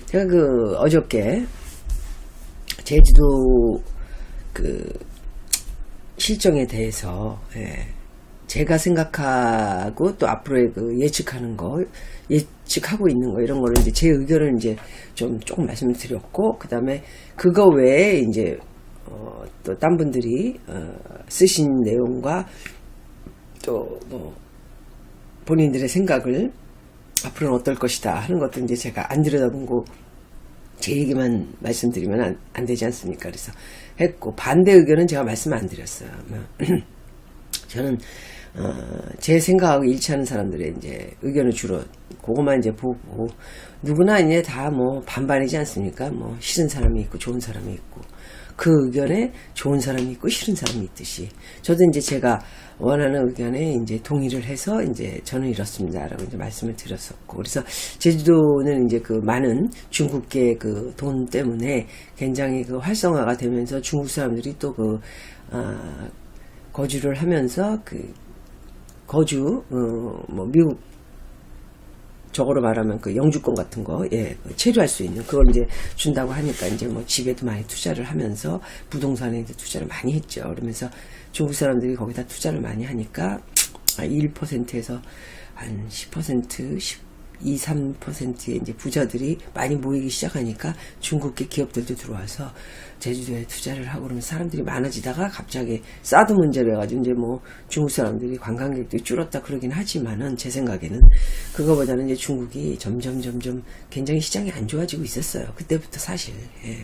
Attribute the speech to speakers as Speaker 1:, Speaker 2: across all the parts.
Speaker 1: 제가 어저께 제주도 실정에 대해서, 제가 생각하고 또 앞으로의 예측하는 거, 예측하고 있는 거, 이런 거를 이제 제 의견을 이제 조금 말씀을 드렸고, 그 다음에 그거 외에 이제, 또 딴 분들이, 쓰신 내용과 또 본인들의 생각을 앞으로는 어떨 것이다 하는 것도 이제 제가 안 들여다보고 제 얘기만 말씀드리면 안 되지 않습니까? 그래서 했고, 반대 의견은 제가 말씀 안 드렸어요. 저는 제 생각하고 일치하는 사람들의 이제 의견을 주로 그것만 이제 보고, 누구나 이제 다 반반이지 않습니까? 싫은 사람이 있고 좋은 사람이 있고, 그 의견에 좋은 사람이 있고 싫은 사람이 있듯이, 저도 이제 제가 원하는 의견에 이제 동의를 해서 이제 저는 이렇습니다라고 이제 말씀을 드렸었고, 그래서 제주도는 이제 많은 중국계 돈 때문에 굉장히 활성화가 되면서 중국 사람들이 또 거주를 하면서 미국 저거로 말하면 영주권 같은 거, 체류할 수 있는 그걸 이제 준다고 하니까 이제 집에도 많이 투자를 하면서 부동산에 투자를 많이 했죠. 그러면서 중국 사람들이 거기다 투자를 많이 하니까 1%에서 한 10%, 12, 3%의 이제 부자들이 많이 모이기 시작하니까 중국계 기업들도 들어와서 제주도에 투자를 하고, 그러면 사람들이 많아지다가 갑자기 사드 문제를 해가지고 이제 중국 사람들이 관광객들이 줄었다 그러긴 하지만은, 제 생각에는 그거보다는 이제 중국이 점점 굉장히 시장이 안 좋아지고 있었어요. 그때부터 사실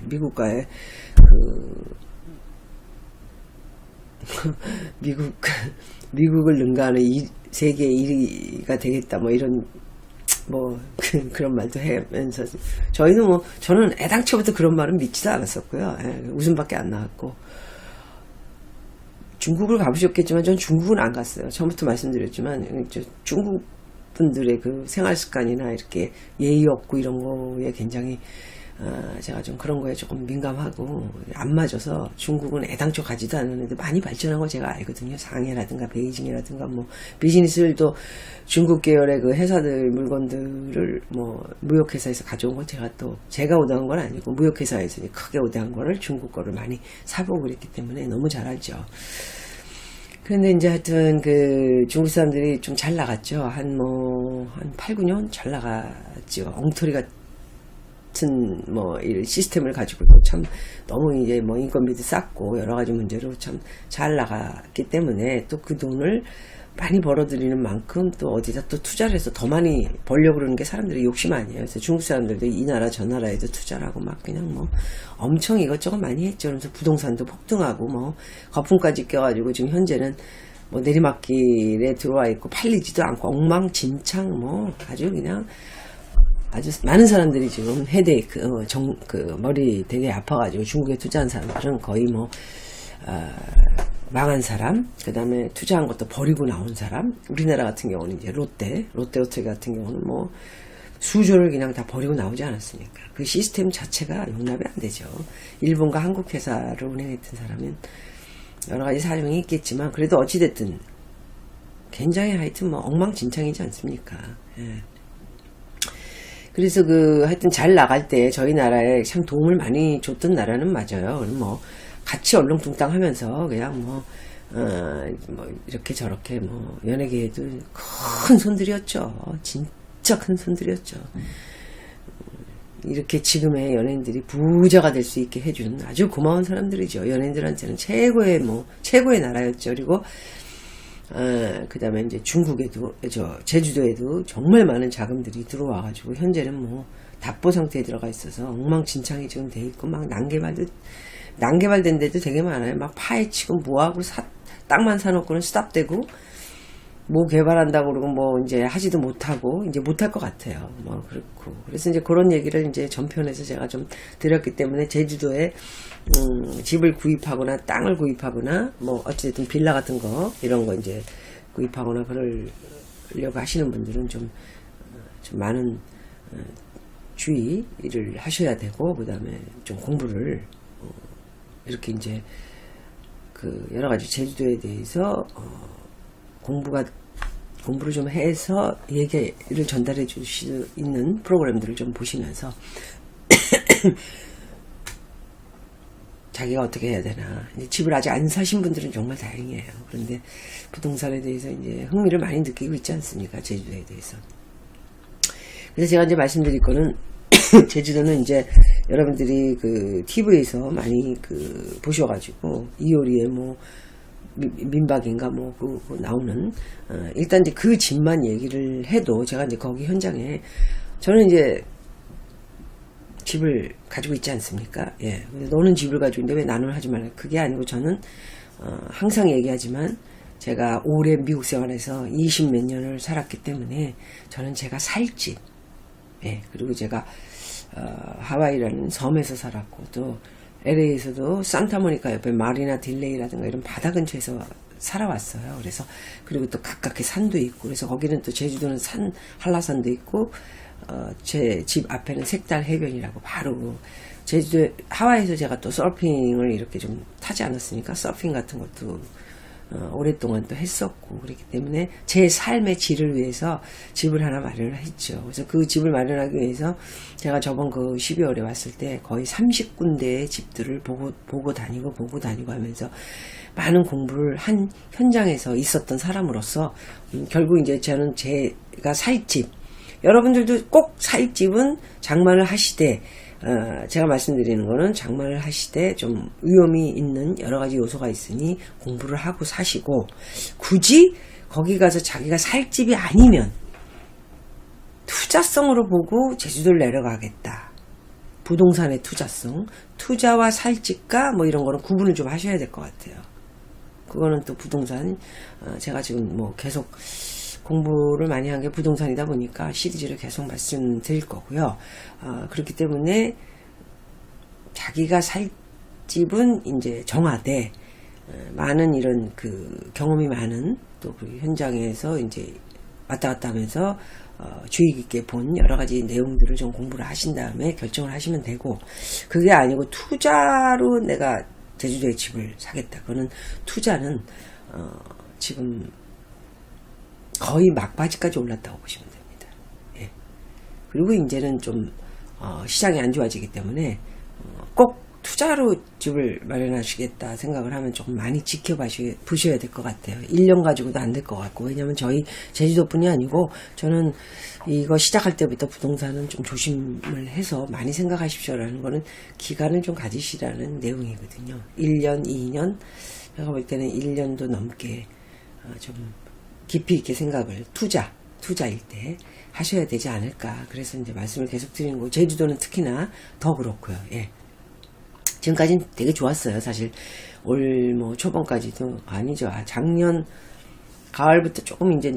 Speaker 1: 미국과의 미국을 능가하는 세계 1위가 되겠다 이런 그런 말도 하면서, 저는 애당초부터 그런 말은 믿지도 않았었고요. 웃음밖에 안 나왔고, 중국을 가보셨겠지만 전 중국은 안 갔어요. 처음부터 말씀드렸지만 중국 분들의 생활 습관이나 이렇게 예의 없고 이런 거에 굉장히 제가 좀 그런 거에 조금 민감하고 안 맞아서 중국은 애당초 가지도 않았는데 많이 발전한 거 제가 알거든요. 상해라든가 베이징이라든가 비즈니스들도 중국 계열의 회사들 물건들을 무역회사에서 가져온 거 제가 오다한 건 아니고 무역회사에서 크게 오다한 거를 중국 거를 많이 사보고 그랬기 때문에 너무 잘 알죠. 그런데 이제 하여튼 중국 사람들이 좀 잘 나갔죠. 한 8, 9년 잘 나갔죠. 엉터리 같은 이 시스템을 가지고도 참 너무 이제 인건비도 쌌고 여러 가지 문제로 참 잘 나갔기 때문에, 또 그 돈을 많이 벌어들이는 만큼 또 어디다 또 투자를 해서 더 많이 벌려고 그러는 게 사람들의 욕심 아니에요. 그래서 중국 사람들도 이 나라 저 나라에도 투자를 하고 그냥 엄청 이것저것 많이 했죠. 그래서 부동산도 폭등하고 거품까지 껴가지고 지금 현재는 내리막길에 들어와 있고 팔리지도 않고 엉망진창 아주 그냥 아주 많은 사람들이 지금 헤데이크, 머리 되게 아파가지고 중국에 투자한 사람들은 거의 망한 사람, 그 다음에 투자한 것도 버리고 나온 사람, 우리나라 같은 경우는 이제 롯데호텔 같은 경우는 수조를 그냥 다 버리고 나오지 않았습니까? 그 시스템 자체가 용납이 안 되죠. 일본과 한국 회사를 운행했던 사람은 여러 가지 사정이 있겠지만, 그래도 어찌됐든 굉장히 하여튼 엉망진창이지 않습니까? 그래서 하여튼 잘 나갈 때 저희 나라에 참 도움을 많이 줬던 나라는 맞아요. 그럼 같이 얼렁뚱땅 하면서 그냥 이렇게 저렇게 연예계에도 큰 손들이었죠. 진짜 큰 손들이었죠. 이렇게 지금의 연예인들이 부자가 될 수 있게 해준 아주 고마운 사람들이죠. 연예인들한테는 최고의 나라였죠. 그리고 그 다음에 이제 중국에도, 제주도에도 정말 많은 자금들이 들어와가지고, 현재는 답보 상태에 들어가 있어서 엉망진창이 지금 돼 있고, 난개발된 데도 되게 많아요. 파헤치고, 뭐하고, 땅만 사놓고는 스탑되고, 개발한다고 그러고, 이제 하지도 못하고, 이제 못할 것 같아요. 그렇고. 그래서 이제 그런 얘기를 이제 전편에서 제가 좀 드렸기 때문에, 제주도에, 집을 구입하거나, 땅을 구입하거나, 어찌됐든 빌라 같은 거, 이런 거 이제 구입하거나, 그러려고 하시는 분들은 좀 많은, 주의를 하셔야 되고, 그 다음에 좀 공부를, 이렇게 이제, 여러 가지 제주도에 대해서, 공부를 좀 해서 얘기를 전달해 줄 수 있는 프로그램들을 좀 보시면서 자기가 어떻게 해야 되나. 이제 집을 아직 안 사신 분들은 정말 다행이에요. 그런데 부동산에 대해서 이제 흥미를 많이 느끼고 있지 않습니까? 제주도에 대해서. 그래서 제가 이제 말씀드릴 거는 제주도는 이제 여러분들이 그 TV에서 많이 그 보셔가지고 이효리의 뭐 민박인가 뭐 그 나오는 일단 이제 그 집만 얘기를 해도 제가 이제 거기 현장에 저는 이제 집을 가지고 있지 않습니까? 예. 너는 집을 가지고 있는데 왜 나눔을 하지 말라. 그게 아니고 저는 항상 얘기하지만 제가 오래 미국 생활에서 20 몇 년을 살았기 때문에 저는 제가 살 집, 예. 그리고 제가 하와이라는 섬에서 살았고 또 LA에서도 산타모니카 옆에 마리나 딜레이라든가 이런 바다 근처에서 살아왔어요. 그래서 그리고 또 가깝게 산도 있고 그래서 거기는 또 제주도는 산 한라산도 있고 제 집 앞에는 색달 해변이라고 바로 제주도 하와이에서 제가 또 서핑을 이렇게 좀 타지 않았습니까? 서핑 같은 것도 오랫동안 또 했었고 그렇기 때문에 제 삶의 질을 위해서 집을 하나 마련을 했죠. 그래서 그 집을 마련하기 위해서 제가 저번 그 12월에 왔을 때 거의 30군데의 집들을 보고 다니고 하면서 많은 공부를 한 현장에서 있었던 사람으로서 결국 이제 저는 제가 살 집, 여러분들도 꼭 살 집은 장만을 하시되 제가 말씀드리는 거는 장만을 하시되 좀 위험이 있는 여러 가지 요소가 있으니 공부를 하고 사시고 굳이 거기 가서 자기가 살 집이 아니면 투자성으로 보고 제주도를 내려가겠다. 부동산의 투자성, 투자와 살 집가 뭐 이런 거는 구분을 좀 하셔야 될 것 같아요. 그거는 또 부동산 제가 지금 뭐 계속 공부를 많이 한 게 부동산이다 보니까 시리즈를 계속 말씀드릴 거고요. 그렇기 때문에 자기가 살 집은 이제 정하되 많은 이런 그 경험이 많은 또 그 현장에서 이제 왔다 갔다 하면서 주의 깊게 본 여러 가지 내용들을 좀 공부를 하신 다음에 결정을 하시면 되고 그게 아니고 투자로 내가 제주도에 집을 사겠다. 그거는 투자는 지금 거의 막바지까지 올랐다고 보시면 됩니다. 예. 그리고 이제는 좀 시장이 안 좋아지기 때문에 꼭 투자로 집을 마련하시겠다 생각을 하면 조금 많이 지켜보셔야 될 것 같아요. 1년 가지고도 안 될 것 같고 왜냐면 저희 제주도뿐이 아니고 저는 이거 시작할 때부터 부동산은 좀 조심을 해서 많이 생각하십시오라는 거는 기간을 좀 가지시라는 내용이거든요. 1년, 2년 제가 볼 때는 1년도 넘게 좀 깊이 있게 생각을 투자일 때 하셔야 되지 않을까. 그래서 이제 말씀을 계속 드리는 거고 제주도는 특히나 더 그렇고요. 예. 지금까지는 되게 좋았어요. 사실 올 뭐 초반까지도 아니죠. 작년 가을부터 조금 이제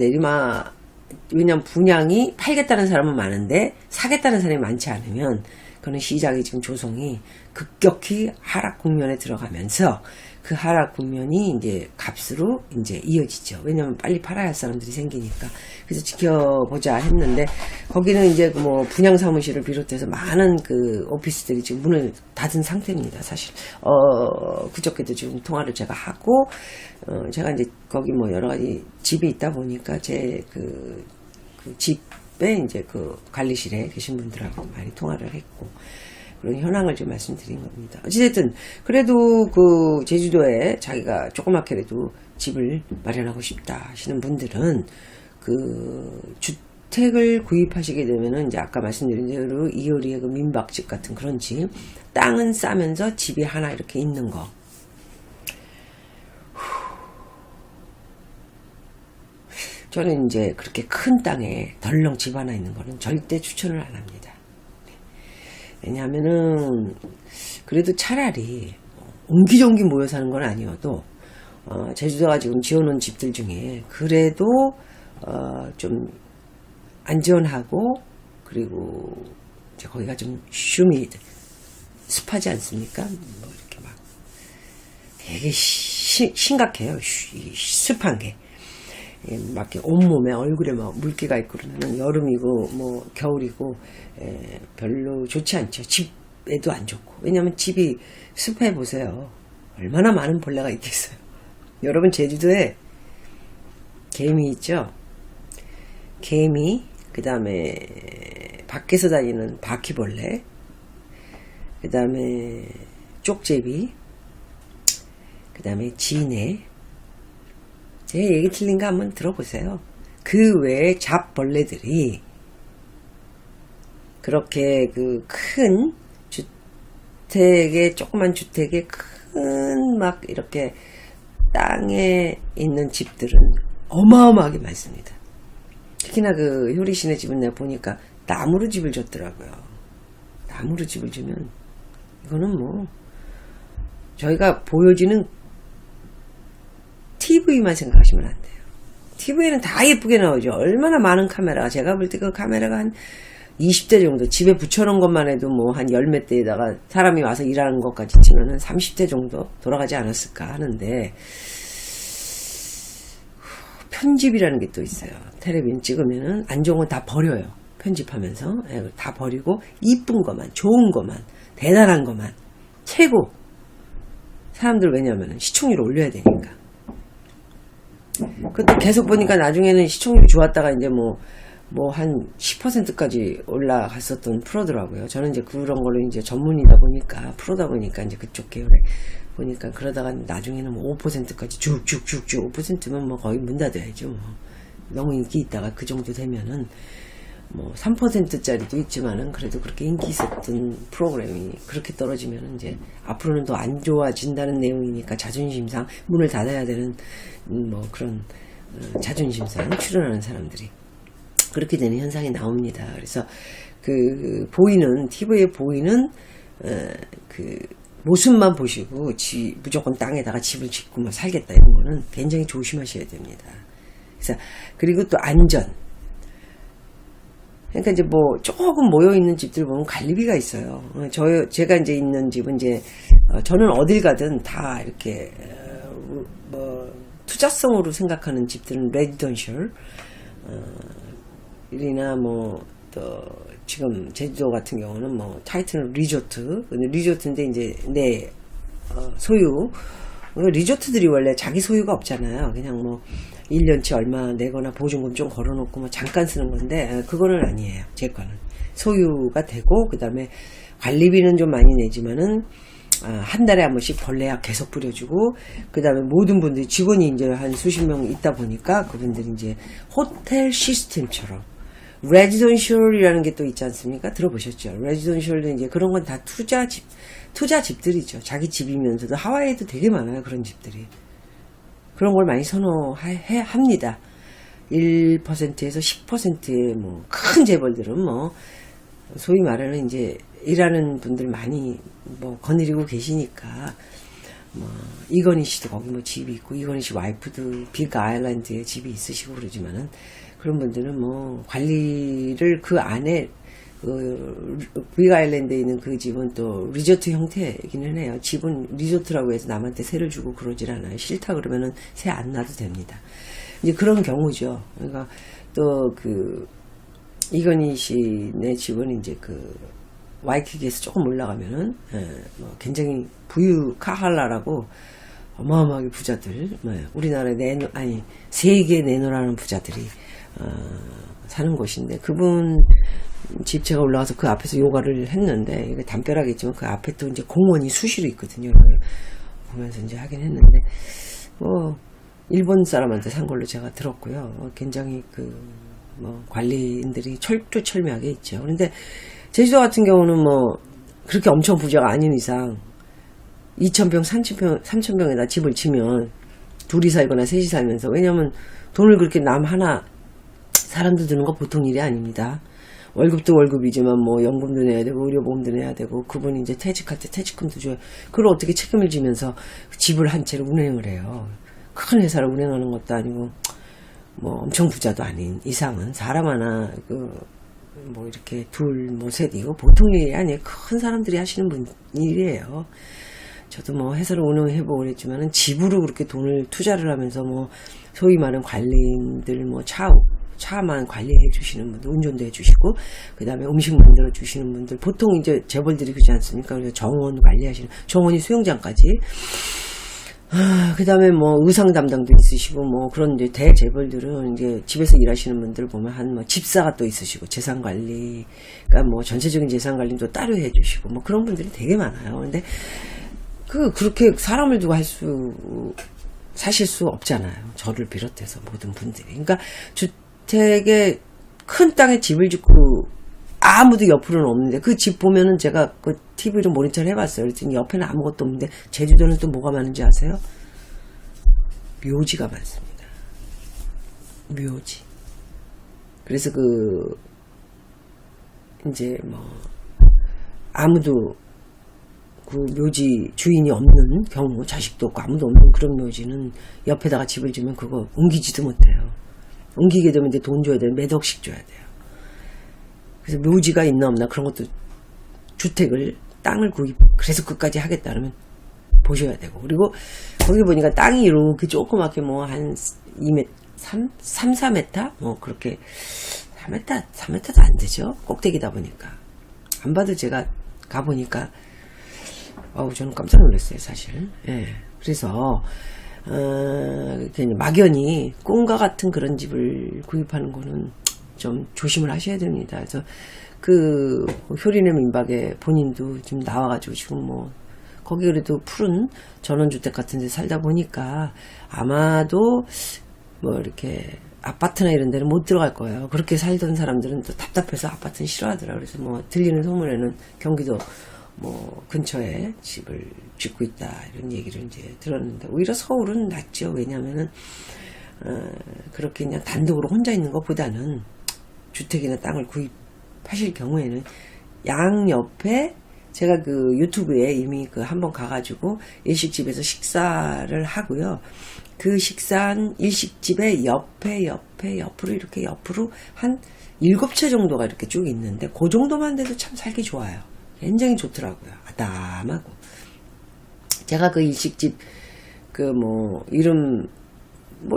Speaker 1: 왜냐면 분양이 팔겠다는 사람은 많은데 사겠다는 사람이 많지 않으면 그는 시장이 지금 조성이 급격히 하락 국면에 들어가면서 그 하락 국면이 이제 값으로 이제 이어지죠. 왜냐면 빨리 팔아야 할 사람들이 생기니까. 그래서 지켜보자 했는데 거기는 이제 뭐 분양 사무실을 비롯해서 많은 그 오피스들이 지금 문을 닫은 상태입니다. 사실 그저께도 지금 통화를 제가 하고 제가 이제 거기 뭐 여러 가지 집이 있다 보니까 제 그 집에 이제 그 관리실에 계신 분들하고 많이 통화를 했고. 그런 현황을 좀 말씀드린 겁니다. 어찌됐든 그래도 그 제주도에 자기가 조그맣게라도 집을 마련하고 싶다 하시는 분들은 그 주택을 구입하시게 되면은 이제 아까 말씀드린 대로 이효리의 그 민박집 같은 그런 집, 땅은 싸면서 집이 하나 이렇게 있는 거. 저는 이제 그렇게 큰 땅에 덜렁 집 하나 있는 거는 절대 추천을 안 합니다. 왜냐하면은 그래도 차라리 옹기종기 모여 사는 건 아니어도 제주도가 지금 지어놓은 집들 중에 그래도 좀 안전하고 그리고 이제 거기가 좀 습하지 않습니까? 뭐 이렇게 막 되게 심각해요. 습한 게. 막 온몸에 얼굴에 막 물기가 있고 그러면 여름이고 뭐 겨울이고 별로 좋지 않죠. 집에도 안 좋고. 왜냐면 집이 습해 보세요. 얼마나 많은 벌레가 있겠어요. 여러분 제주도에 개미 있죠? 개미, 그 다음에 밖에서 다니는 바퀴벌레, 그 다음에 쪽제비, 그 다음에 진해. 제 얘기 틀린 거 한번 들어보세요. 그 외에 잡벌레들이 그렇게 그 큰 주택에, 조그만 주택에 큰 막 이렇게 땅에 있는 집들은 어마어마하게 많습니다. 특히나 그 효리씨네 집은 내가 보니까 나무로 집을 졌더라고요. 나무로 집을 지면 이거는 뭐 저희가 보여지는 TV만 생각하시면 안 돼요. TV에는 다 예쁘게 나오죠. 얼마나 많은 카메라. 제가 볼 때 그 카메라가 한 20대 정도, 집에 붙여놓은 것만 해도 뭐 한 열 몇 대에다가 사람이 와서 일하는 것까지 치면은 30대 정도 돌아가지 않았을까 하는데, 편집이라는 게 또 있어요. 텔레비전 찍으면은 안 좋은 건 다 버려요. 편집하면서. 다 버리고 이쁜 것만, 좋은 것만, 대단한 것만, 최고. 사람들 왜냐면은 시청률을 올려야 되니까. 그것도 계속 보니까 나중에는 시청률이 좋았다가 이제 뭐 한 10%까지 올라갔었던 프로더라고요. 저는 이제 그런 걸로 이제 전문이다 보니까, 프로다 보니까 이제 그쪽 계열에 보니까, 그러다가 나중에는 뭐 5%까지 쭉쭉쭉쭉, 5%면 뭐 거의 문 닫아야죠. 뭐. 너무 인기 있다가 그 정도 되면은 뭐 3%짜리도 있지만은 그래도 그렇게 인기 있었던 프로그램이 그렇게 떨어지면은 이제 앞으로는 더 안 좋아진다는 내용이니까 자존심상 문을 닫아야 되는 뭐 그런 자존심상 출연하는 사람들이 그렇게 되는 현상이 나옵니다. 그래서 그 보이는 TV에 보이는 그 모습만 보시고 무조건 땅에다가 집을 짓고 뭐 살겠다 이런 거는 굉장히 조심하셔야 됩니다. 그래서 그리고 또 안전. 그러니까 이제 뭐 조금 모여 있는 집들 보면 관리비가 있어요. 제가 이제 있는 집은 이제 저는 어딜 가든 다 이렇게 뭐 투자성으로 생각하는 집들은 레지던셜 이나 뭐 또 지금 제주도 같은 경우는 뭐 타이틀은 리조트. 근데 리조트인데 이제 내 소유. 리조트들이 원래 자기 소유가 없잖아요. 그냥 뭐 1년치 얼마 내거나 보증금 좀 걸어놓고 뭐 잠깐 쓰는 건데 그거는 아니에요. 제 거는 소유가 되고, 그 다음에 관리비는 좀 많이 내지만은 한 달에 한 번씩 벌레약 계속 뿌려주고, 그 다음에 모든 분들이 직원이 이제 한 수십 명 있다 보니까 그분들이 이제 호텔 시스템처럼 레지던셜이라는 게 또 있지 않습니까? 들어보셨죠? 레지던셜도 이제 그런 건 다 투자 집들이죠. 자기 집이면서도 하와이에도 되게 많아요. 그런 집들이. 그런 걸 많이 합니다. 1%에서 10%의 뭐 큰 재벌들은 뭐 소위 말하는 이제 일하는 분들 많이 뭐 거느리고 계시니까, 뭐 이건희 씨도 거기 뭐 집이 있고, 이건희 씨 와이프도 빅 아일랜드에 집이 있으시고 그러지만은, 그런 분들은 뭐 관리를 그 안에 빅 아일랜드에 있는 그 집은 또 리조트 형태이기는 해요. 집은 리조트라고 해서 남한테 세를 주고 그러질 않아요. 싫다 그러면은 세 안 놔도 됩니다. 이제 그런 경우죠. 그러니까 또 그 이건희 씨네 집은 이제 그 와이키키에서 조금 올라가면은 뭐 굉장히 부유 카할라라고 어마어마하게 부자들, 우리나라에 세계에 내놓으라는 부자들이 사는 곳인데, 그분 집 제가 올라가서 그 앞에서 요가를 했는데, 이게 담벼락이지만 그 앞에 또 이제 공원이 수시로 있거든요. 보면서 이제 하긴 했는데, 뭐 일본 사람한테 산 걸로 제가 들었고요. 굉장히 뭐 관리인들이 철두철미하게 있죠. 그런데 제주도 같은 경우는 뭐 그렇게 엄청 부자가 아닌 이상 2,000평, 3,000평에다 집을 치면 둘이 살거나 셋이 살면서, 왜냐면 돈을 그렇게 남 하나 사람들 드는 거 보통 일이 아닙니다. 월급도 월급이지만 뭐 연금도 내야 되고 의료보험도 내야 되고, 그분이 이제 퇴직할 때 퇴직금도 줘요. 그걸 어떻게 책임을 지면서 집을 한 채를 운행을 해요. 큰 회사를 운행하는 것도 아니고 뭐 엄청 부자도 아닌 이상은 사람 하나 뭐 이렇게 둘 뭐 셋 이거 보통 일이 아니에요. 큰 사람들이 하시는 일이에요. 저도 뭐 회사를 운영해보고 그랬지만은 집으로 그렇게 돈을 투자를 하면서 뭐 소위 말하는 관리인들 뭐 차만 관리해 주시는 분들, 운전도 해 주시고, 그 다음에 음식 만들어 주시는 분들, 보통 이제 재벌들이 그러지 않습니까? 그래서 정원 관리하시는, 정원이 수영장까지 그 다음에 뭐 의상 담당도 있으시고 뭐 그런 이제 대재벌들은 이제 집에서 일하시는 분들 보면 한 뭐 집사가 또 있으시고 재산 관리, 그러니까 뭐 전체적인 재산 관리도 따로 해주시고 뭐 그런 분들이 되게 많아요. 근데 그렇게 사람을 두고 사실 수 없잖아요. 저를 비롯해서 모든 분들이. 그러니까 주택에 큰 땅에 집을 짓고 아무도 옆으로는 없는데 그 집 보면은 제가 그 TV로 모니터를 해봤어요. 그랬더니 옆에는 아무것도 없는데 제주도는 또 뭐가 많은지 아세요? 묘지가 많습니다. 묘지. 그래서 이제 뭐 아무도 그 묘지 주인이 없는 경우, 자식도 없고 아무도 없는 그런 묘지는 옆에다가 집을 지면 그거 옮기지도 못해요. 옮기게 되면 이제 돈 줘야 돼요. 몇 억씩 줘야 돼요. 그래서 묘지가 있나 없나 그런 것도 땅을 그래서 끝까지 하겠다 그러면 보셔야 되고, 그리고 거기 보니까 땅이 이렇게 조그맣게 뭐 한 2m, 3, 4m? 뭐 그렇게 3m도 안 되죠. 꼭대기다 보니까. 안 봐도 제가 가보니까 저는 깜짝 놀랐어요, 사실. 예. 그래서 막연히 꿈과 같은 그런 집을 구입하는 거는 좀 조심을 하셔야 됩니다. 그래서 효리네 민박에 본인도 지금 나와가지고 지금 뭐 거기 그래도 푸른 전원주택 같은 데 살다 보니까 아마도 뭐 이렇게 아파트나 이런 데는 못 들어갈 거예요. 그렇게 살던 사람들은 또 답답해서 아파트는 싫어하더라고요. 그래서 뭐 들리는 소문에는 경기도 뭐 근처에 집을 짓고 있다 이런 얘기를 이제 들었는데, 오히려 서울은 낫죠. 왜냐하면은 그렇게 그냥 단독으로 혼자 있는 것보다는 주택이나 땅을 구입하실 경우에는 양옆에, 제가 유튜브에 이미 한번 가가지고 일식집에서 식사를 하고요. 그 식사한 일식집의 옆으로 이렇게 옆으로 한 7채 정도가 이렇게 쭉 있는데 그 정도만 돼도 참 살기 좋아요. 굉장히 좋더라고요. 아담하고. 제가 그 일식집 이름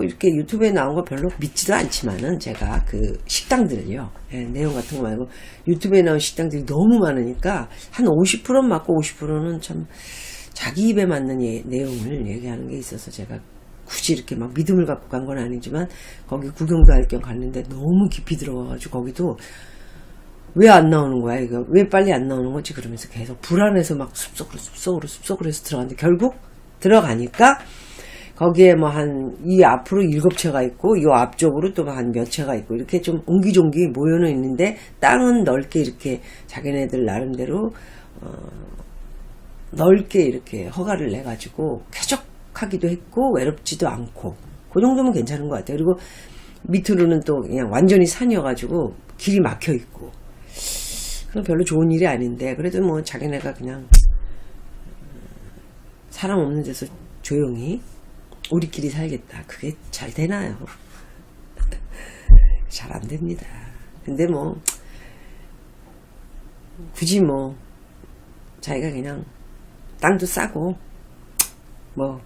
Speaker 1: 이렇게 유튜브에 나온 거 별로 믿지도 않지만은, 제가 식당들을요, 내용 같은 거 말고 유튜브에 나온 식당들이 너무 많으니까 한 50% 맞고 50%는 참 자기 입에 맞는 내용을 얘기하는 게 있어서 제가 굳이 이렇게 막 믿음을 갖고 간 건 아니지만 거기 구경도 할 겸 갔는데 너무 깊이 들어가가지고 거기도 왜 안 나오는 거야 이거, 왜 빨리 안 나오는 거지 그러면서 계속 불안해서 막 숲속으로 해서 들어갔는데, 결국 들어가니까 거기에 뭐 이 앞으로 7채가 있고 이 앞쪽으로 또 한 몇 채가 있고 이렇게 좀 옹기종기 모여는 있는데, 땅은 넓게 이렇게 자기네들 나름대로 넓게 이렇게 허가를 내 가지고 쾌적하기도 했고 외롭지도 않고, 그 정도면 괜찮은 것 같아요. 그리고 밑으로는 또 그냥 완전히 산이어가지고 길이 막혀 있고, 그건 별로 좋은 일이 아닌데 그래도 뭐 자기네가 그냥 사람 없는 데서 조용히 우리끼리 살겠다, 그게 잘 되나요? 잘 안 됩니다. 근데 뭐 굳이 뭐 자기가 그냥 땅도 싸고 뭐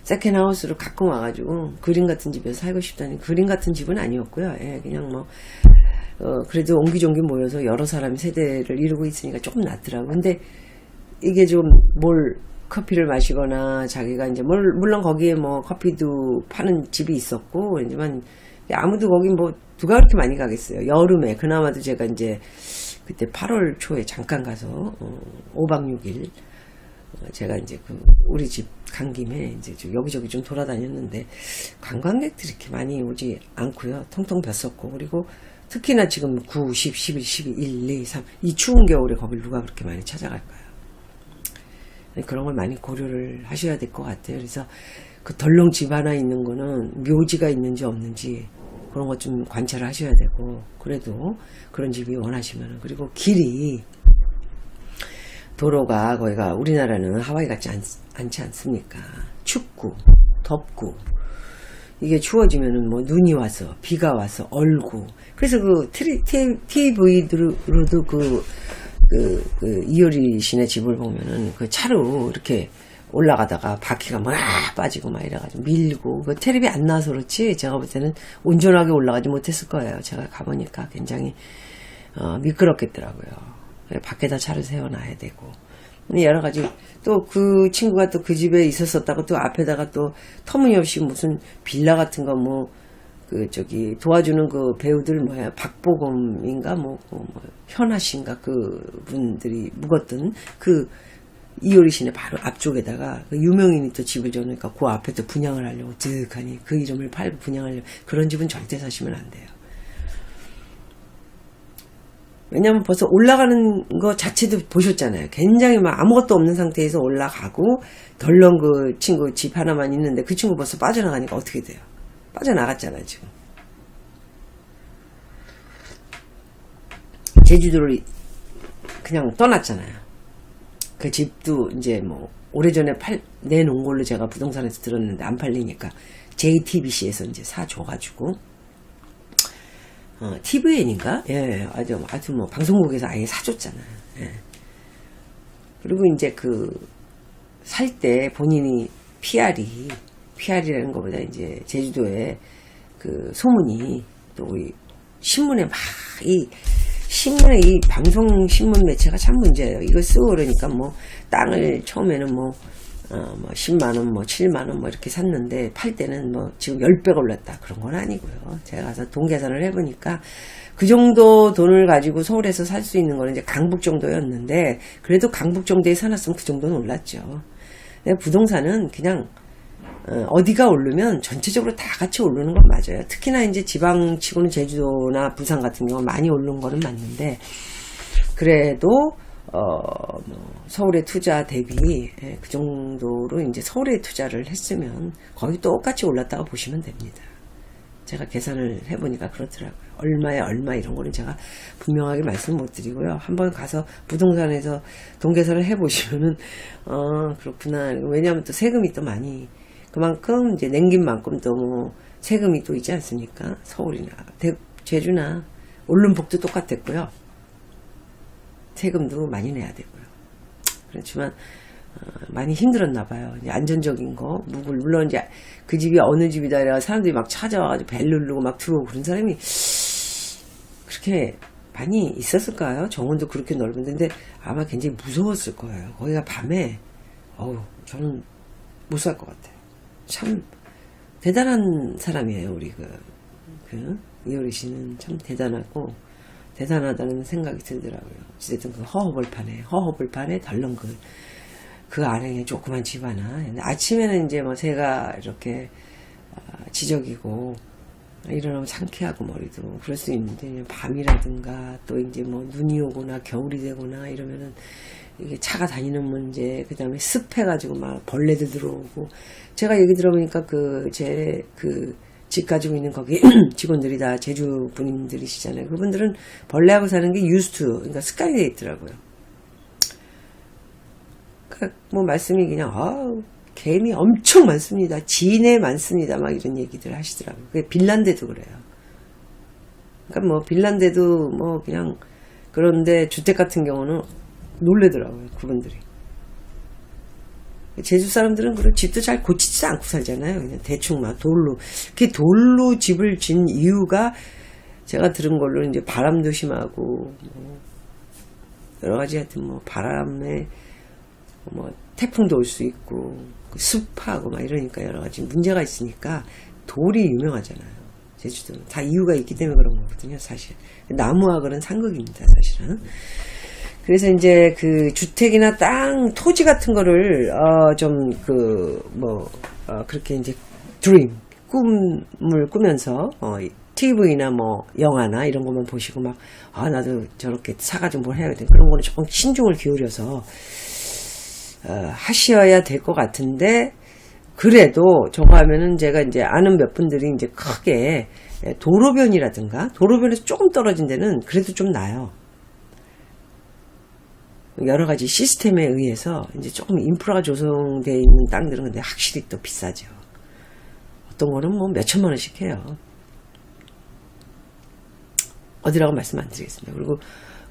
Speaker 1: 세컨하우스로 가끔 와가지고 그림 같은 집에서 살고 싶다니, 그림 같은 집은 아니었고요. 그냥 뭐 그래도 옹기종기 모여서 여러 사람이 세대를 이루고 있으니까 조금 낫더라고. 근데 이게 좀 커피를 마시거나 자기가 이제 물론 거기에 뭐 커피도 파는 집이 있었고, 하지만 아무도 거기 뭐 누가 그렇게 많이 가겠어요. 여름에 그나마도 제가 이제 그때 8월 초에 잠깐 가서 5박 6일 제가 이제 우리 집 간 김에 이제 여기저기 좀 돌아다녔는데 관광객들이 이렇게 많이 오지 않고요. 통통 뱄었고, 그리고 특히나 지금 9, 10, 11, 12, 1, 2, 3 이 추운 겨울에 거길 누가 그렇게 많이 찾아갈까요? 그런 걸 많이 고려를 하셔야 될 것 같아요. 그래서 덜렁 집 하나 있는 거는 묘지가 있는지 없는지 그런 것 좀 관찰을 하셔야 되고, 그래도 그런 집이 원하시면, 그리고 길이, 도로가 거기가 우리나라는 하와이 같지 않지 않습니까? 춥고 덥고, 이게 추워지면은 뭐 눈이 와서 비가 와서 얼고, 그래서 TV로도 이효리 씨네 집을 보면은 차로 이렇게 올라가다가 바퀴가 막 빠지고 막 이래가지고 밀고, 텔레비 안 나와서 그렇지 제가 볼 때는 온전하게 올라가지 못했을 거예요. 제가 가보니까 굉장히 미끄럽겠더라고요. 밖에다 차를 세워놔야 되고, 여러 가지. 또 그 친구가 또 그 집에 있었었다고 또 앞에다가 또 터무니없이 무슨 빌라 같은 거 뭐, 도와주는 그 배우들 뭐야, 박보검인가 뭐 현아 씨인가 그 분들이 묵었던 그 이효리시네 바로 앞쪽에다가 그 유명인이 또 집을 져놓으니까 그 앞에 또 분양을 하려고 득하니 그 이름을 팔고 분양하려고. 그런 집은 절대 사시면 안 돼요. 왜냐면 벌써 올라가는 거 자체도 보셨잖아요. 굉장히 막 아무것도 없는 상태에서 올라가고 덜렁 그 친구 집 하나만 있는데 그 친구 벌써 빠져나가니까 어떻게 돼요? 빠져나갔잖아요, 지금. 제주도를 그냥 떠났잖아요. 그 집도 이제 뭐 오래전에 내놓은 걸로 제가 부동산에서 들었는데 안 팔리니까 JTBC에서 이제 사줘가지고 TVN인가? 예, 아주 뭐 방송국에서 아예 사줬잖아요. 예. 그리고 이제 살 때 본인이 PR이라는 것보다 이제 제주도에 그 소문이 또 우리 신문에 신문에 이 방송 신문 매체가 참 문제예요. 이거 쓰고 그러니까 뭐 땅을 처음에는 뭐 10만원, 뭐 7만원 뭐 이렇게 샀는데 팔 때는 뭐 지금 10배가 올랐다. 그런 건 아니고요. 제가 가서 돈 계산을 해보니까 그 정도 돈을 가지고 서울에서 살 수 있는 거는 이제 강북 정도였는데 그래도 강북 정도에 사놨으면 그 정도는 올랐죠. 부동산은 그냥 어디가 오르면 전체적으로 다 같이 오르는 건 맞아요. 특히나 이제 지방치고는 제주도나 부산 같은 경우 많이 오르는 거는 맞는데 그래도 서울의 투자 대비 그 정도로 이제 서울에 투자를 했으면 거의 똑같이 올랐다고 보시면 됩니다. 제가 계산을 해보니까 그렇더라고요. 얼마에 얼마 이런 거는 제가 분명하게 말씀 못 드리고요. 한번 가서 부동산에서 돈 계산을 해보시면은 그렇구나. 왜냐하면 또 세금이 또 많이 그만큼 이제 남긴 만큼 또 뭐 세금이 또 있지 않습니까? 서울이나 제주나 울릉복도 똑같았고요. 세금도 많이 내야 되고요. 그렇지만 많이 힘들었나 봐요. 이제 안전적인 거, 물론 이제 그 집이 어느 집이다 이래가 사람들이 막 찾아와가지고 벨 누르고 막 들어오고 그런 사람이 그렇게 많이 있었을까요? 정원도 그렇게 넓은데 근데 아마 굉장히 무서웠을 거예요. 거기가 밤에 저는 못 살 것 같아요. 참 대단한 사람이에요. 우리 이효리 씨는 참 대단하다는 생각이 들더라고요. 어쨌든 그 허허벌판에 덜렁 그 아래에 조그만 집 하나. 아침에는 이제 뭐 새가 이렇게 지저귀고 일어나면 상쾌하고 머리도 그럴 수 있는데 밤이라든가 또 이제 뭐 눈이 오거나 겨울이 되거나 이러면은 이게 차가 다니는 문제, 그 다음에 습해가지고 막 벌레들 들어오고 제가 얘기 들어보니까 집 가지고 있는 거기 직원들이 다 제주 분들이시잖아요. 그분들은 벌레하고 사는 게 그러니까 습관이 돼 있더라고요. 그러니까 뭐 말씀이 그냥 개미 엄청 많습니다. 진해 많습니다. 막 이런 얘기들 하시더라고요. 그게 빈란데도 그래요. 그러니까 뭐 빈란데도 뭐 그냥 그런데 주택 같은 경우는 놀래더라고요. 그분들이. 제주 사람들은 그런 집도 잘 고치지도 않고 살잖아요. 그냥 대충 막 돌로. 그 돌로 집을 진 이유가 제가 들은 걸로는 이제 바람도 심하고 뭐 여러 가지 하여튼 뭐 바람에 뭐 태풍도 올 수 있고 습하고 막 이러니까 여러 가지 문제가 있으니까 돌이 유명하잖아요. 제주도는 다 이유가 있기 때문에 그런 거거든요. 사실 나무하고는 상극입니다. 사실은. 그래서 이제 그 주택이나 땅, 토지 같은 거를 그렇게 이제 꿈을 꾸면서 TV나 뭐 영화나 이런 것만 보시고 막 나도 저렇게 사가지고 뭘 해야겠다. 그런 거는 조금 신중을 기울여서 하셔야 될 것 같은데 그래도 저거 하면은 제가 이제 아는 몇 분들이 이제 크게 도로변이라든가 도로변에서 조금 떨어진 데는 그래도 좀 나아요. 여러 가지 시스템에 의해서 이제 조금 인프라가 조성되어 있는 땅들은 근데 확실히 또 비싸죠. 어떤 거는 뭐 몇천만 원씩 해요. 어디라고 말씀 안 드리겠습니다. 그리고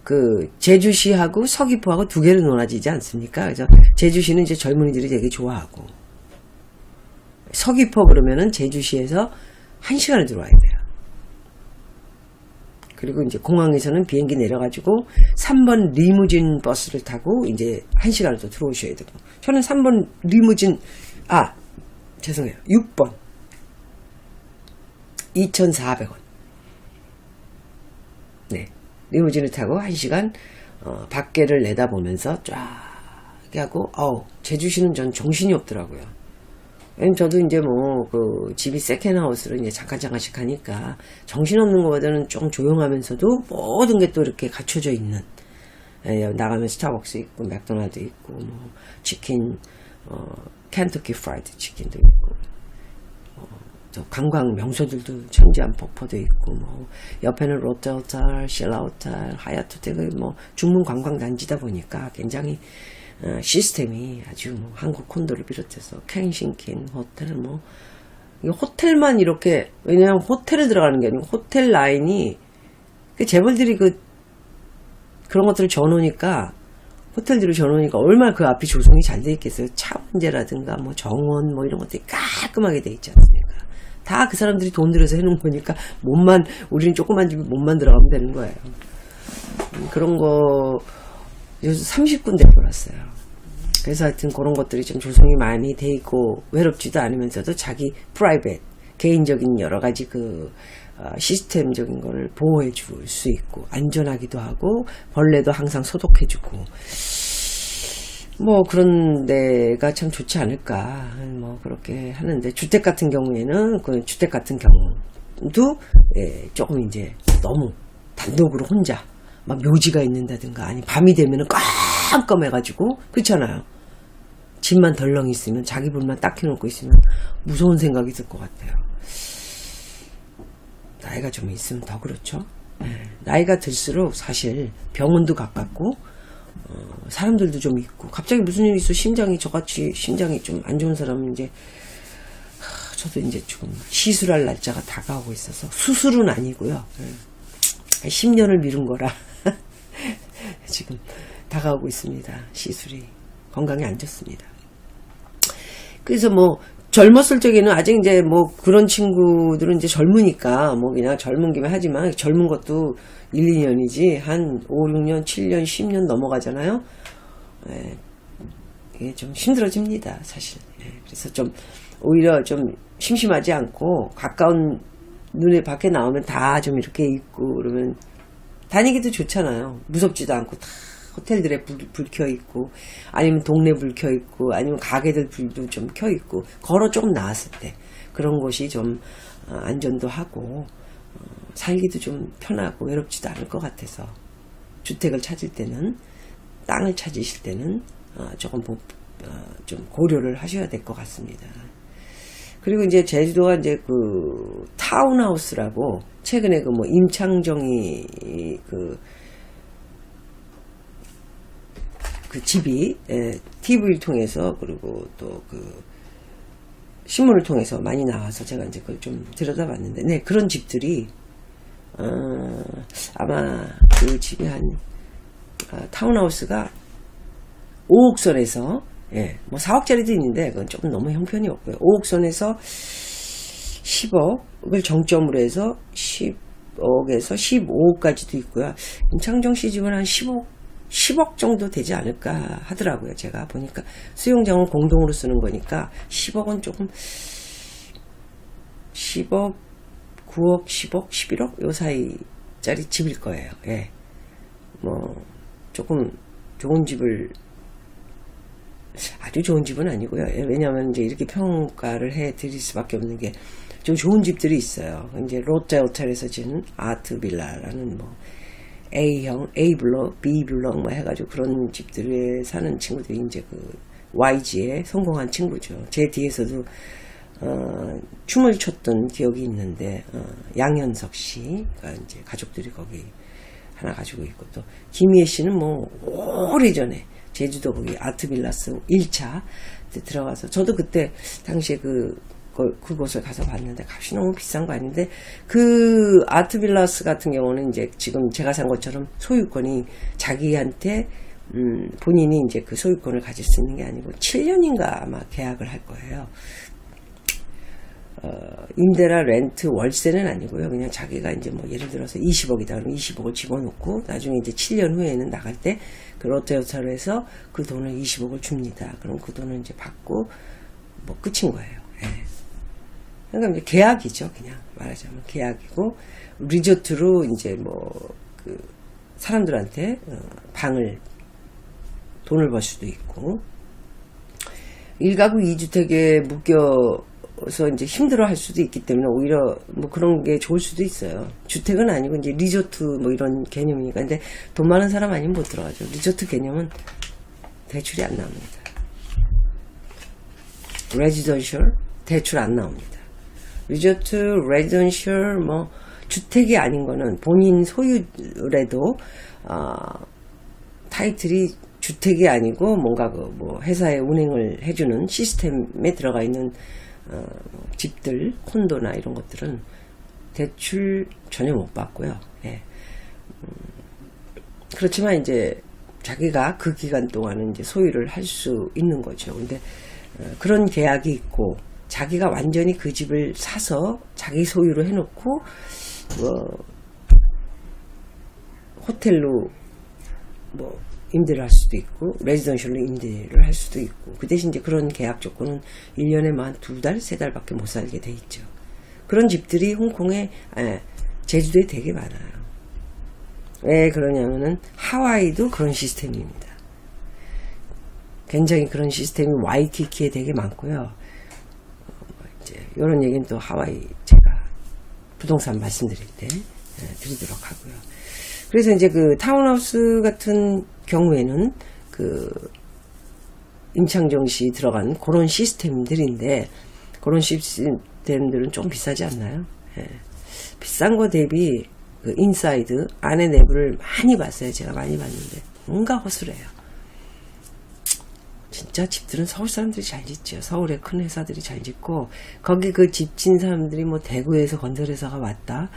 Speaker 1: 그 제주시하고 서귀포하고 두 개로 놀아지지 않습니까? 그래서 제주시는 이제 젊은이들이 되게 좋아하고 서귀포 그러면은 제주시에서 1시간을 들어와야 돼요. 그리고 이제 공항에서는 비행기 내려가지고 3번 리무진 버스를 타고 이제 1시간을 더 들어오셔야 되고, 저는 3번 리무진, 죄송해요. 6번. 2,400원. 네. 리무진을 타고 1시간, 밖에를 내다보면서 쫙 하고, 제주시는 전 정신이 없더라고요. 왜냐면 저도 이제 집이 세컨하우스로 이제 잠깐씩 하니까 정신없는 것보다는 좀 조용하면서도 모든 게 또 이렇게 갖춰져 있는, 나가면 스타벅스 있고, 맥도날드 있고, 치킨, 켄터키 프라이드 치킨도 있고, 또 관광 명소들도 천지한 폭포도 있고, 옆에는 롯데호텔, 신라호텔, 하얏호텔, 중문 관광 단지다 보니까 굉장히 시스템이 아주 한국 콘도를 비롯해서 켄싱킨 호텔, 이 호텔만 이렇게, 왜냐면 호텔에 들어가는 게 아니고 호텔 라인이 재벌들이 그런 것들을 줘놓으니까, 호텔들을 줘놓으니까 얼마나 그 앞이 조성이 잘 돼 있겠어요. 차 문제라든가 정원 이런 것들이 깔끔하게 돼 있지 않습니까? 다 그 사람들이 돈 들여서 해놓은 거니까 우리는 조그만 집에 몸만 들어가면 되는 거예요. 그런 거 30군데 돌았어요. 그래서 하여튼 그런 것들이 좀 조성이 많이 돼 있고 외롭지도 않으면서도 자기 프라이빗, 개인적인 여러 가지 시스템적인 거를 보호해 줄 수 있고, 안전하기도 하고, 벌레도 항상 소독해 주고, 그런 데가 참 좋지 않을까, 그렇게 하는데, 주택 같은 경우에는, 주택 같은 경우도, 조금 이제 너무 단독으로 혼자, 묘지가 있는다든가, 아니, 밤이 되면은 깜깜해가지고, 그렇잖아요. 집만 덜렁 있으면, 자기 불만 딱 켜놓고 있으면, 무서운 생각이 들 것 같아요. 나이가 좀 있으면 더 그렇죠. 나이가 들수록 사실 병원도 가깝고, 사람들도 좀 있고, 갑자기 무슨 일이 있어, 저같이 심장이 좀 안 좋은 사람은 이제, 저도 이제 조금 시술할 날짜가 다가오고 있어서, 수술은 아니고요. 10년을 미룬 거라, 지금 다가오고 있습니다. 시술이. 건강에 안 좋습니다. 그래서 젊었을 적에는 아직 이제 그런 친구들은 이제 젊으니까 그냥 젊은 김에 하지만, 젊은 것도 1, 2년이지 한 5, 6년, 7년, 10년 넘어가잖아요. 이게 좀 힘들어집니다, 사실. 그래서 좀 오히려 좀 심심하지 않고, 가까운 눈에 밖에 나오면 다 좀 이렇게 있고 그러면 다니기도 좋잖아요. 무섭지도 않고, 다 호텔들에 불 켜 있고, 아니면 동네 불 켜 있고, 아니면 가게들 불도 좀 켜 있고, 걸어 조금 나왔을 때 그런 곳이 좀 안전도 하고, 살기도 좀 편하고 외롭지도 않을 것 같아서, 주택을 찾을 때는, 땅을 찾으실 때는 조금 좀 고려를 하셔야 될 것 같습니다. 그리고 이제 제주도가 이제 타운하우스라고, 최근에 임창정이 집이 TV를 통해서, 그리고 또 신문을 통해서 많이 나와서 제가 이제 그걸 좀 들여다봤는데, 그런 집들이 아마 그 집이 타운하우스가 5억 선에서 4억짜리도 있는데 그건 조금 너무 형편이 없고요. 5억 선에서 10억을 정점으로 해서 10억에서 15억까지도 있고요. 임창정 씨 집은 한 10억 정도 되지 않을까 하더라고요. 제가 보니까 수용장을 공동으로 쓰는 거니까 10억은 조금, 10억, 9억, 10억, 11억 요 사이짜리 집일 거예요. 조금 좋은 집을, 아주 좋은 집은 아니고요. 왜냐하면 이제 이렇게 평가를 해 드릴 수밖에 없는 게, 좀 좋은 집들이 있어요. 이제 롯데 호텔에서 지은 아트 빌라라는 A형, A블럭, B블럭 해가지고 그런 집들에 사는 친구들이 이제 YG에 성공한 친구죠. 제 뒤에서도 춤을 췄던 기억이 있는데, 양현석 씨가 이제 가족들이 거기 하나 가지고 있고, 또 김희애 씨는 오래전에 제주도 거기 아트빌라스 1차 들어가서, 저도 그때 당시에 그곳을 가서 봤는데 값이 너무 비싼 거 아닌데, 그 아트빌라스 같은 경우는 이제 지금 제가 산 것처럼 소유권이 자기한테 본인이 이제 그 소유권을 가질 수 있는 게 아니고 7년인가 아마 계약을 할 거예요. 임대나 렌트, 월세는 아니고요. 그냥 자기가 이제 뭐 예를 들어서 20억이다 그러면 20억을 집어넣고 나중에 이제 7년 후에는 나갈 때 그 롯데호텔로 해서 그 돈을 20억을 줍니다. 그럼 그 돈을 이제 받고 뭐 끝인 거예요. 예. 그러니까 이제 계약이죠. 그냥 말하자면 계약이고 리조트로 이제 뭐 그 사람들한테 방을 돈을 벌 수도 있고 1가구 2주택에 묶여서 이제 힘들어 할 수도 있기 때문에 오히려 뭐 그런 게 좋을 수도 있어요. 주택은 아니고 이제 리조트 뭐 이런 개념이니까. 근데 돈 많은 사람 아니면 못 들어가죠. 리조트 개념은 대출이 안 나옵니다. 레지던셜 대출 안 나옵니다. 리조트, 레지던셜 뭐 주택이 아닌 거는 본인 소유래도 타이틀이 주택이 아니고 뭔가 그 뭐 회사에 운행을 해주는 시스템에 들어가 있는 집들, 콘도나 이런 것들은 대출 전혀 못 받고요. 예. 그렇지만 이제 자기가 그 기간 동안은 이제 소유를 할 수 있는 거죠. 근데 그런 계약이 있고 자기가 완전히 그 집을 사서 자기 소유로 해놓고 뭐 호텔로 뭐 임대를 할 수도 있고 레지던셜로 임대를 할 수도 있고 그 대신 이제 그런 계약 조건은 1년에 만 2달, 3달밖에 못 살게 돼 있죠. 그런 집들이 홍콩에 제주도에 되게 많아요. 왜 그러냐면은 하와이도 그런 시스템입니다. 굉장히 그런 시스템이 와이키키에 되게 많고요. 이제 이런 얘기는 또 하와이 제가 부동산 말씀드릴 때 드리도록 하고요. 그래서 이제 그 타운하우스 같은 경우에는 그 임창정 씨 들어간 그런 시스템들인데 그런 시스템들은 좀 비싸지 않나요? 예. 비싼 거 대비 그 인사이드 안에 내부를 많이 봤어요. 제가 많이 봤는데 뭔가 허술해요. 진짜 집들은 서울 사람들이 잘 짓죠. 서울의 큰 회사들이 잘 짓고 거기 그 집 진 사람들이 뭐 대구에서 건설회사가 왔다.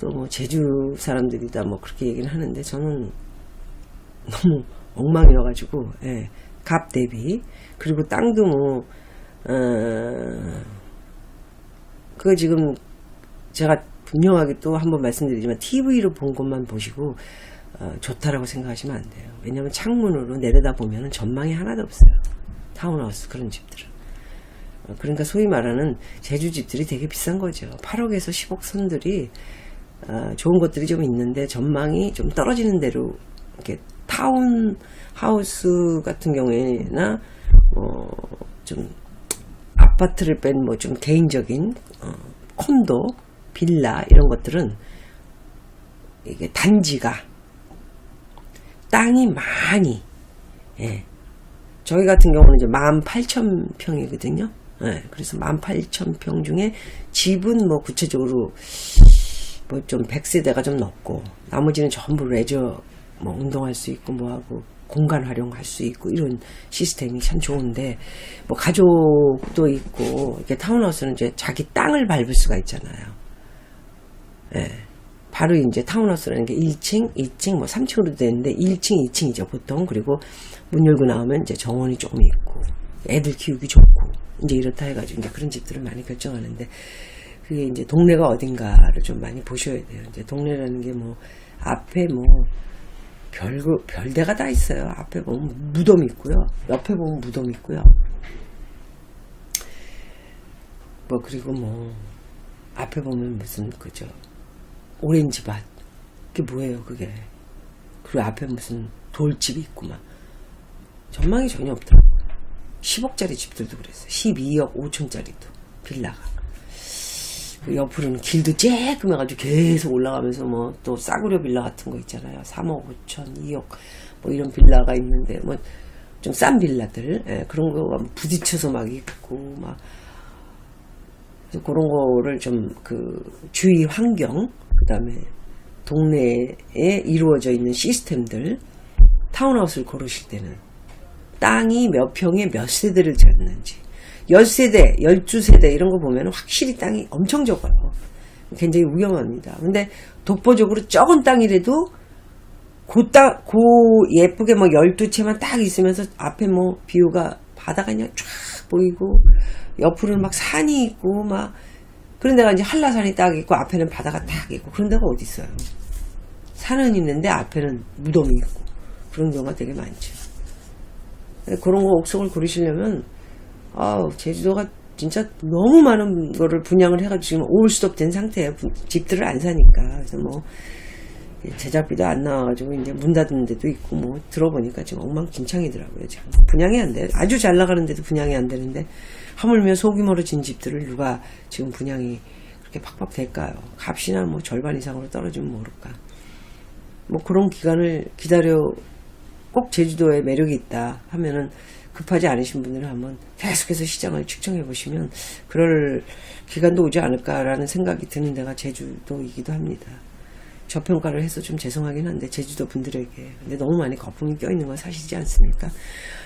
Speaker 1: 또 뭐 제주 사람들이다 뭐 그렇게 얘기는 하는데 저는 너무 엉망이어가지고 예, 값 대비 그리고 땅도 뭐 그거 지금 제가 분명하게 또 한번 말씀드리지만 TV로 본 것만 보시고 좋다라고 생각하시면 안 돼요. 왜냐면 창문으로 내려다 보면은 전망이 하나도 없어요. 타운하우스 그런 집들은. 그러니까 소위 말하는 제주 집들이 되게 비싼 거죠. 8억에서 10억 선들이 좋은 것들이 좀 있는데 전망이 좀 떨어지는 대로 이렇게 타운하우스 같은 경우에나 좀 아파트를 뺀 뭐 좀 개인적인 콘도, 빌라 이런 것들은 이게 단지가 땅이 많이 저희 같은 경우는 이제 18,000평이거든요. 그래서 18,000평 중에 집은 뭐 구체적으로 뭐 좀 100세대가 좀 넘고 나머지는 전부 레저 뭐 운동할 수 있고 뭐하고 공간 활용할 수 있고 이런 시스템이 참 좋은데 뭐 가족도 있고 이렇게 타운하우스는 이제 자기 땅을 밟을 수가 있잖아요. 바로 이제 타운하우스라는 게 1층, 2층, 뭐 3층으로 되는데 1층, 2층이죠 보통. 그리고 문 열고 나오면 이제 정원이 조금 있고 애들 키우기 좋고 이제 이렇다 해가지고 이제 그런 집들을 많이 결정하는데 그게 이제 동네가 어딘가를 좀 많이 보셔야 돼요. 이제 동네라는 게 뭐 앞에 뭐 별대가 다 있어요. 앞에 보면 무덤 있고요. 옆에 보면 무덤 있고요. 뭐 그리고 뭐 앞에 보면 무슨 그죠 오렌지밭 그게 뭐예요 그게. 그리고 앞에 무슨 돌집이 있고 막 전망이 전혀 없더라고요. 10억짜리 집들도 그랬어요. 12억 5천짜리도 빌라가. 그 옆으로는 길도 쬐끔해가지고 계속 올라가면서 뭐 또 싸구려 빌라 같은 거 있잖아요. 3억 5천, 2억 뭐 이런 빌라가 있는데 뭐 좀 싼 빌라들 그런 거가 부딪혀서 막 있고 막 그래서 그런 거를 좀 그 주위 환경 그다음에 동네에 이루어져 있는 시스템들 타운하우스를 고르실 때는 땅이 몇 평에 몇 세대를 지었는지 10세대, 12세대 이런 거 보면 확실히 땅이 엄청 적어요. 굉장히 위험합니다. 근데 독보적으로 적은 땅이라도 고 예쁘게 뭐 12채만 딱 있으면서 앞에 뭐 뷰가 바다가 그냥 쫙 보이고 옆으로는 막 산이 있고 막 그런 데가 이제 한라산이 딱 있고 앞에는 바다가 딱 있고 그런 데가 어디 있어요. 산은 있는데 앞에는 무덤이 있고 그런 경우가 되게 많죠. 그런 거 옥석을 고르시려면 제주도가 진짜 너무 많은 거를 분양을 해가지고 지금 오울수업 된 상태예요. 집들을 안 사니까. 그래서 뭐 제작비도 안 나와가지고 이제 문 닫은 데도 있고 뭐 들어보니까 지금 엉망진창이더라고요. 지금 분양이 안 돼. 아주 잘 나가는데도 분양이 안 되는데 하물며 소규모로 진 집들을 누가 지금 분양이 그렇게 팍팍 될까요? 값이나 뭐 절반 이상으로 떨어지면 모를까. 뭐 그런 기간을 기다려 꼭 제주도에 매력이 있다 하면은 급하지 않으신 분들은 한번 계속해서 시장을 측정해 보시면 그럴 기간도 오지 않을까라는 생각이 드는 데가 제주도이기도 합니다. 저평가를 해서 좀 죄송하긴 한데 제주도 분들에게 근데 너무 많이 거품이 껴있는 건 사실이지 않습니까?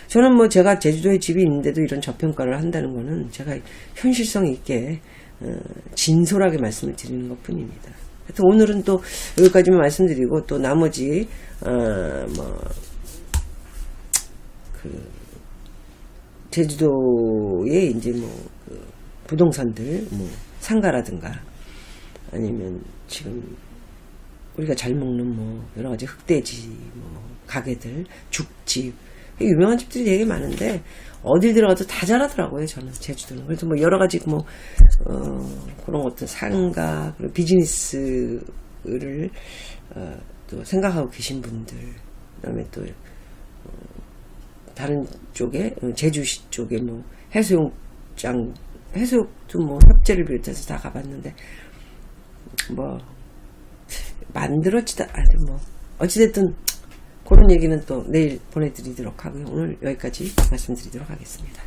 Speaker 1: 저는 뭐 제가 제주도에 집이 있는데도 이런 저평가를 한다는 거는 제가 현실성 있게 진솔하게 말씀을 드리는 것 뿐입니다. 하여튼 오늘은 또 여기까지만 말씀드리고 또 나머지 제주도에 이제 부동산들 상가라든가 아니면 지금 우리가 잘 먹는 여러 가지 흑돼지 가게들 죽집 유명한 집들이 되게 많은데 어딜 들어가도 다 잘하더라고요. 저는 제주도는 그래서 여러 가지 그런 것들 상가 그리고 비즈니스를 또 생각하고 계신 분들 그다음에 또 다른 쪽에 제주시 쪽에 해수욕장 해수욕도 협재를 비롯해서 다 가봤는데 만들어지다 어찌됐든 그런 얘기는 또 내일 보내드리도록 하고요. 오늘 여기까지 말씀드리도록 하겠습니다.